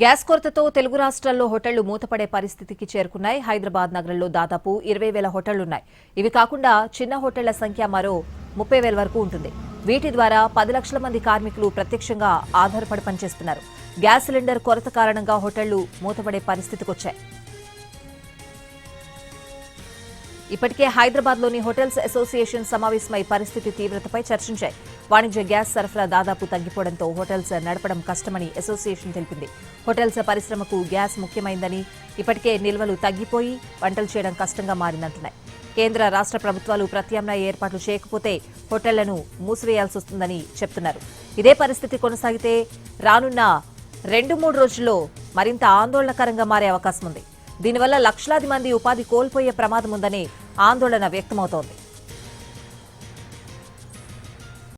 Gas కొరతతో తెలుగు రాష్ట్రాల్లో హోటళ్లు మూతపడే పరిస్థితికి చేరుకున్నాయి. హైదరాబాద్ నగరంలో దాదాపు 20,000 హోటళ్లున్నాయి. ఇవి కాకుండా చిన్న హోటళ్ల సంఖ్య మరో 30,000 వరకు ఉంటుంది. వీటి ద్వారా 10 లక్షల మంది కార్మికులు ప్రత్యక్షంగా ఆధారపడి పనిచేస్తున్నారు. గ్యాస్ సిలిండర్ కొరత కారణంగా హోటళ్లు మూతపడే పరిస్థితికొచ్చాయి. ఇప్పటికే హైదరాబాద్లోని హోటల్స్ అసోసియేషన్ సమావేశమై పరిస్థితి తీవ్రతపై చర్చించాయి. వాణిజ్య గ్యాస్ సరఫరా దాదాపు తగ్గిపోవడంతో హోటల్స్ నడపడం కష్టమని అసోసియేషన్ తెలిపింది. హోటల్స్ పరిశ్రమకు గ్యాస్ ముఖ్యమైందని, ఇప్పటికే నిల్వలు తగ్గిపోయి వంటలు చేయడం కష్టంగా మారిందంటున్నాయి. కేంద్ర రాష్ట్ర ప్రభుత్వాలు ప్రత్యామ్నాయ ఏర్పాట్లు చేయకపోతే హోటళ్లను మూసివేయాల్సి వస్తుందని చెప్తున్నారు. ఇదే పరిస్థితి కొనసాగితే రానున్న 2-3 రోజుల్లో మరింత ఆందోళనకరంగా మారే అవకాశం ఉంది. దీనివల్ల లక్షలాది మంది ఉపాధి కోల్పోయే ప్రమాదం ఉందని ఆందోళన వ్యక్తమవుతోంది.